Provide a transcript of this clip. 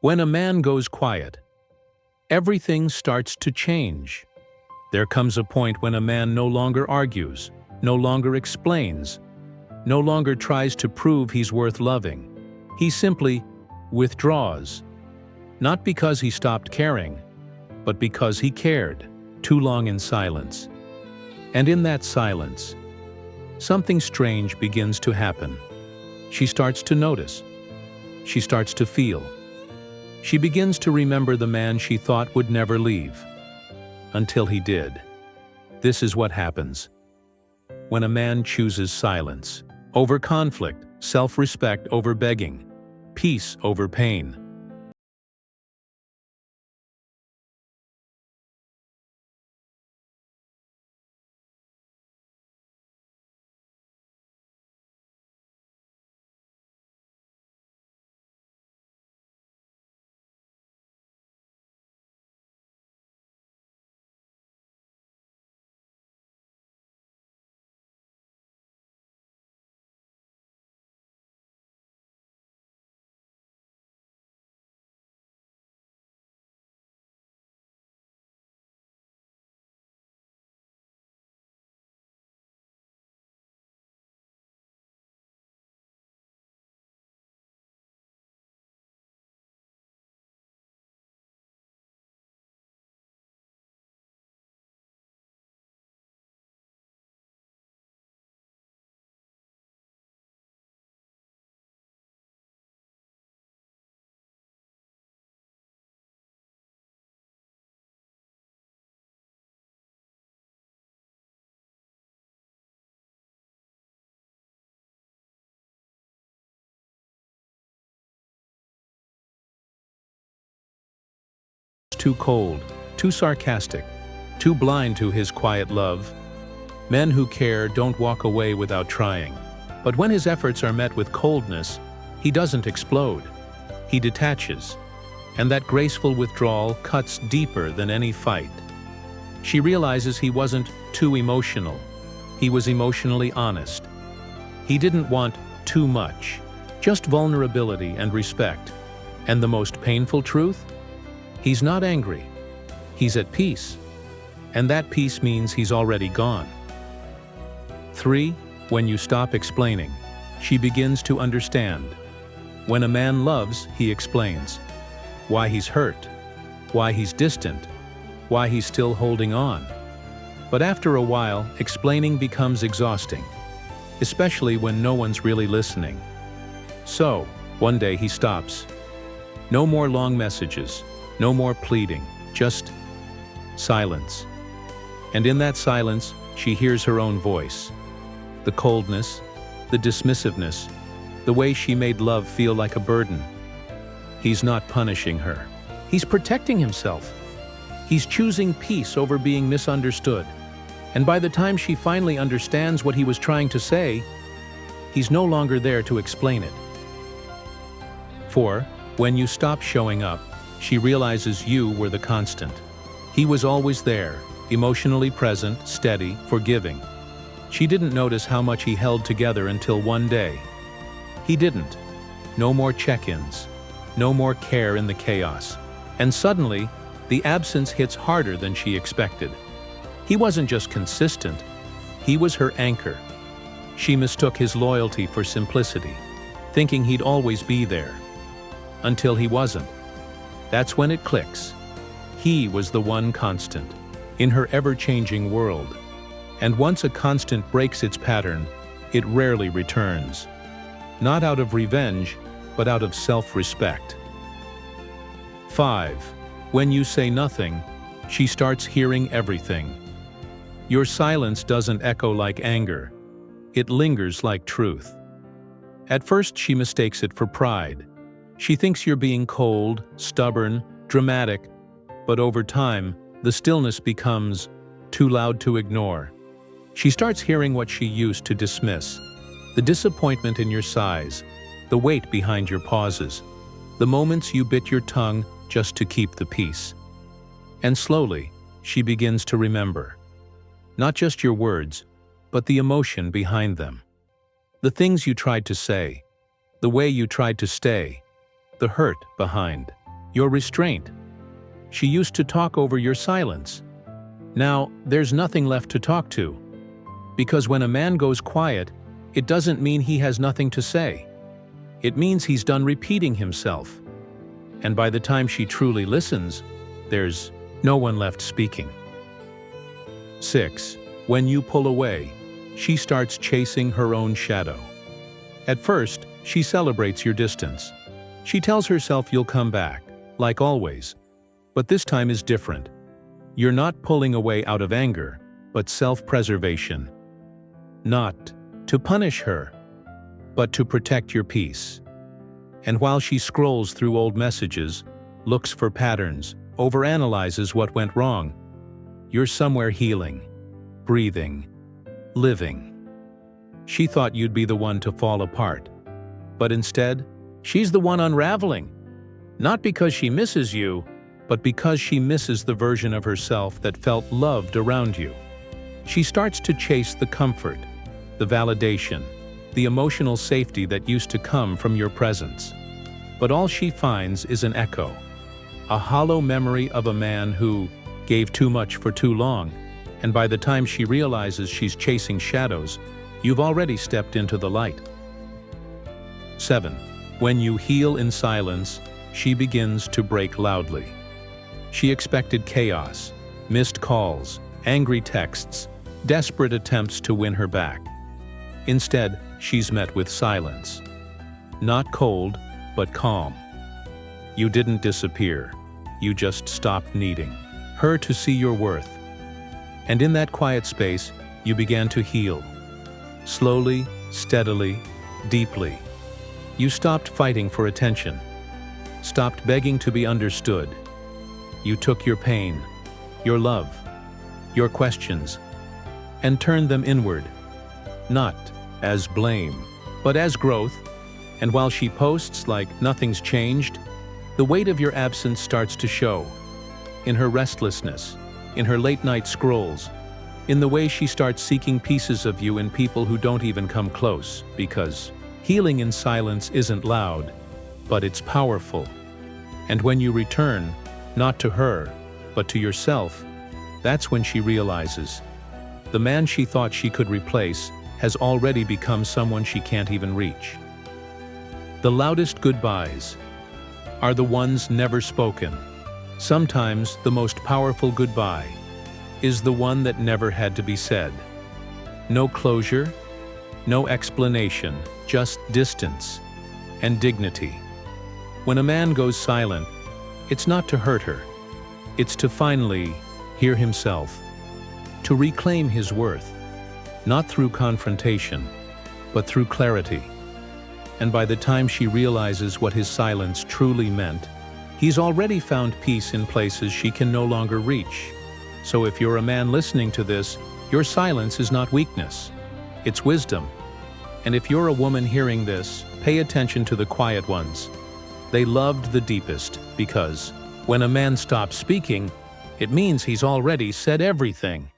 When a man goes quiet, everything starts to change. There comes a point when a man no longer argues, no longer explains, no longer tries to prove he's worth loving. He simply withdraws. Not because he stopped caring, but because he cared too long in silence. And in that silence, something strange begins to happen. She starts to notice. She starts to feel. She begins to remember the man she thought would never leave. Until he did. This is what happens when a man chooses silence over conflict, self-respect over begging, peace over pain. Too cold, too sarcastic, too blind to his quiet love. Men who care don't walk away without trying. But when his efforts are met with coldness, he doesn't explode. He detaches. And that graceful withdrawal cuts deeper than any fight. She realizes he wasn't too emotional. He was emotionally honest. He didn't want too much, just vulnerability and respect. And the most painful truth? He's not angry. He's at peace. And that peace means he's already gone. 3. When you stop explaining, she begins to understand. When a man loves, he explains. Why he's hurt. Why he's distant. Why he's still holding on. But after a while, explaining becomes exhausting. Especially when no one's really listening. So, one day he stops. No more long messages. No more pleading, just silence. And in that silence, she hears her own voice. The coldness, the dismissiveness, the way she made love feel like a burden. He's not punishing her. He's protecting himself. He's choosing peace over being misunderstood. And by the time she finally understands what he was trying to say, he's no longer there to explain it. 4. When you stop showing up, she realizes you were the constant. He was always there, emotionally present, steady, forgiving. She didn't notice how much he held together until one day. He didn't. No more check-ins. No more care in the chaos. And suddenly, the absence hits harder than she expected. He wasn't just consistent. He was her anchor. She mistook his loyalty for simplicity, thinking he'd always be there. Until he wasn't. That's when it clicks. He was the one constant in her ever-changing world. And once a constant breaks its pattern, it rarely returns. Not out of revenge, but out of self-respect. 5. When you say nothing, she starts hearing everything. Your silence doesn't echo like anger. It lingers like truth. At first, she mistakes it for pride. She thinks you're being cold, stubborn, dramatic, but over time, the stillness becomes too loud to ignore. She starts hearing what she used to dismiss. The disappointment in your sighs, the weight behind your pauses, the moments you bit your tongue just to keep the peace. And slowly, she begins to remember. Not just your words, but the emotion behind them. The things you tried to say, the way you tried to stay, the hurt behind. your restraint. She used to talk over your silence. Now, there's nothing left to talk to. Because when a man goes quiet, it doesn't mean he has nothing to say. It means he's done repeating himself. And by the time she truly listens, there's no one left speaking. 6. When you pull away, she starts chasing her own shadow. At first, she celebrates your distance. She tells herself you'll come back, like always. But this time is different. You're not pulling away out of anger, but self-preservation. Not to punish her, but to protect your peace. And while she scrolls through old messages, looks for patterns, overanalyzes what went wrong, you're somewhere healing, breathing, living. She thought you'd be the one to fall apart. But instead, she's the one unraveling. Not because she misses you, but because she misses the version of herself that felt loved around you. She starts to chase the comfort, the validation, the emotional safety that used to come from your presence. But all she finds is an echo, a hollow memory of a man who gave too much for too long, and by the time she realizes she's chasing shadows, you've already stepped into the light. 7. When you heal in silence, she begins to break loudly. She expected chaos, missed calls, angry texts, desperate attempts to win her back. Instead, she's met with silence. Not cold, but calm. You didn't disappear. You just stopped needing her to see your worth. And in that quiet space, you began to heal. Slowly, steadily, deeply. You stopped fighting for attention. Stopped begging to be understood. You took your pain, your love, your questions, and turned them inward. Not as blame, but as growth. And while she posts like nothing's changed, the weight of your absence starts to show. In her restlessness, in her late-night scrolls, in the way she starts seeking pieces of you in people who don't even come close, because healing in silence isn't loud, but it's powerful. And when you return, not to her, but to yourself, that's when she realizes the man she thought she could replace has already become someone she can't even reach. The loudest goodbyes are the ones never spoken. Sometimes the most powerful goodbye is the one that never had to be said. No closure, no explanation, just distance and dignity. When a man goes silent, it's not to hurt her. It's to finally hear himself, to reclaim his worth, not through confrontation, but through clarity. And by the time she realizes what his silence truly meant, he's already found peace in places she can no longer reach. So if you're a man listening to this, your silence is not weakness, it's wisdom. And if you're a woman hearing this, pay attention to the quiet ones. They loved the deepest, because when a man stops speaking, it means he's already said everything.